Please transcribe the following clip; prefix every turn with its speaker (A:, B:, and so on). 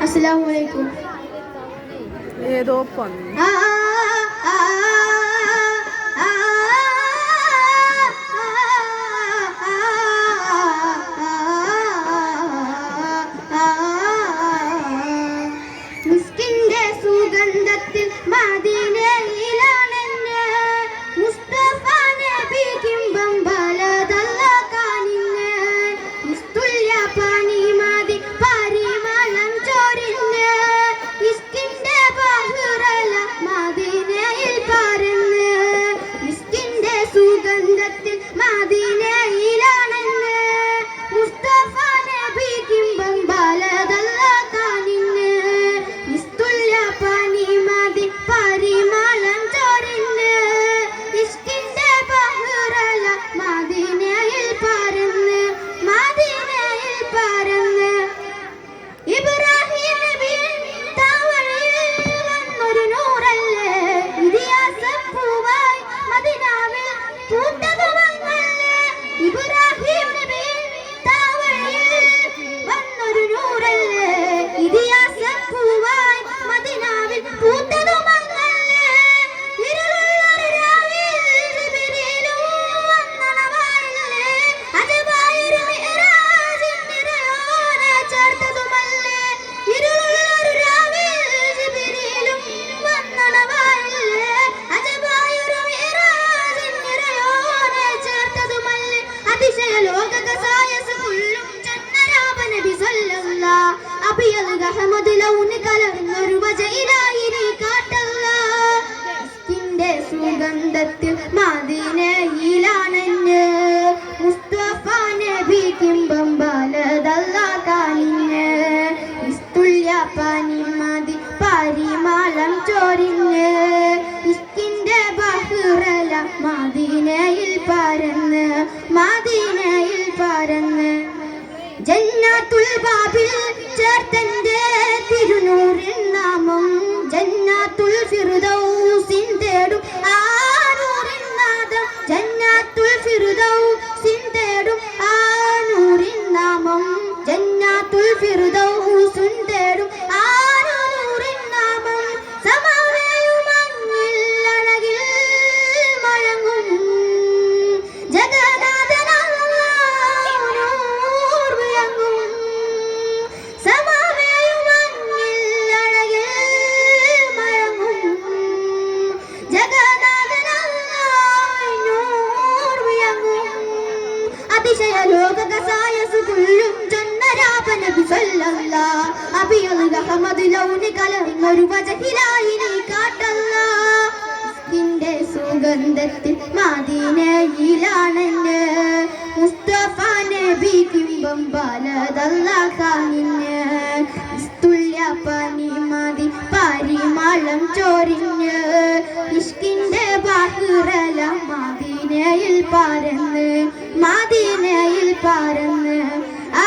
A: അസ്സലാമു അലൈക്കും.
B: ഏതോ പന്നി
A: മിസ്കിന്റെ സുഗന്ധത്തിൽ മദീനയിലാണെന്ന് മുസ്തഫ നബി കിംബം ബലദല്ലകാനിന്ന് നിസ്തുല്യ പനി മതി പരിമളം ചോരിന്ന് ഇസ്കിന്റെ ബഹുറല മദീനയിൽ പരന്ന് മിസ്കിന്റെ സുഗന്ധത്തിൽ മദീനയിലാണെന്ന് മുസ്തഫ നബി കിംബം ബലദല്ലകാനിന്ന് നിസ്തുല്യ പനി മതി പരിമളം ചോരിന്ന് ഇസ്കിന്റെ ബഹുറല മദീനയിൽ പരന്ന് മദീനയിൽ പരന്ന് ഇബ്രാഹിം നബി താവഴിയിൽ വന്നൊരു നൂറല്ലേ ഇതിഹാസപ്പൂവായി മദീനാവിൽ പൂത്തതു മങ്ങല്ലേ ഇബ്രാഹിം നബി താവഴിയിൽ വന്നൊരു നൂറല്ലേ ഇതിഹാസപ്പൂവായി മദീനാവിൽ പൂത്തതു മങ്ങല്ലേ ഇരുളുള്ളൊരു രാവിൽ ജിബ്രീലും വന്നണവായില്ലേ അജബായൊരു മിഅ്റാജിൻ നിറയോനെ ചേർത്തതുമല്ലേ ഇരുളുള്ളൊരു രാവിൽ ജിബ്രീലും വന്നണവായില്ലേ അജബായൊരു മിഅ്റാജിൻ നിറയോനെ ചേർത്തതുമല്ലേ അതിശയ ലോകകസായസ് കൊള്ളും ചന്നരാപ നബി സല്ലല്ലാഹ് അബിയൽ അഹ്മദ് ലൗന് കലർന്നൊരു വജയിലായിനി കാട്ടല്ല ഇസ്കിന്റെ സുഗന്ധത്തിൽ മദീനയിലാണെന്ന് മുസ്തഫ നബി കിംബം ബലദല്ലകാനിന്ന് നിസ്തുല്യ പനി മതി പരിമളം ചോരിന്ന് ഇസ്കിന്റെ ബഹുറല മദീനയിൽ പരന്ന് മദീനയിൽ പരന്ന് ജന്നത്തുൽ ബാബിൽ ചേർത്തന്റെ തിരുനൂറിൻ നാമം ജന്നത്തുൽ ഫിർദൗസിൻ തേടും ആ നൂറിൻ നാദം ജന്നത്തുൽ ഫിർദൗസിൻ തേടും ആ നൂറിൻ നാമം ജന്നത്തുൽ ഫിർദൗസിൻ തേടും ആ നൂറിൻ നാമം സമാവേയും അങ്ങിൽ അഴകിൽ മഴങ്ങും അതിശയ ലോകകസായസ് കൊള്ളും ചന്നരാപ നബി സല്ലല്ലാഹ് അബിയൽ അഹ്മദ് ലൗന് കലർന്നൊരു വജഹിലായിനി കാട്ടല്ല ഇസ്കിന്റെ സുഗന്ധത്തിൽ മദീനയിലാണെന്ന് മുസ്തഫ നബി കിംബം ബലദല്ലകാനിന്ന് നിസ്തുല്യ പനി മതി പരിമളം ചോരിഞ്ഞ് ഇഷ്കിന്റെ ബഹുറല മദീനയിൽ പരന്ന് മദീനയിൽ പരന്ന് ആ